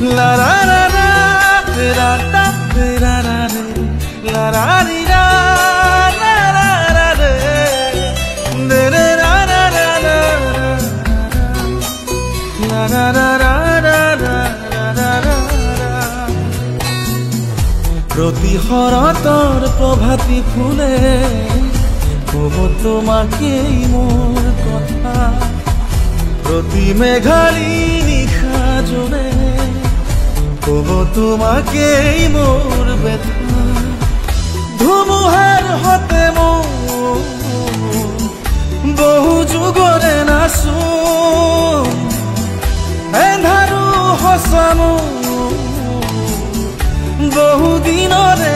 La la la la, la la la la la la la la la la la, la la la la la la la la la. প্রতি শৰতৰ প্ৰভাতী ফুলে কব তোমাকেই মোৰ কথা, প্ৰতি মেঘালী নিশা জোৰে কব তোমাকেই মোৰ ব্যথা। ধুমুহাৰ হতে মোৰ বহু যুগৰে নাচো, এন্ধাৰো সঁচা মোৰ বহু দিনৰে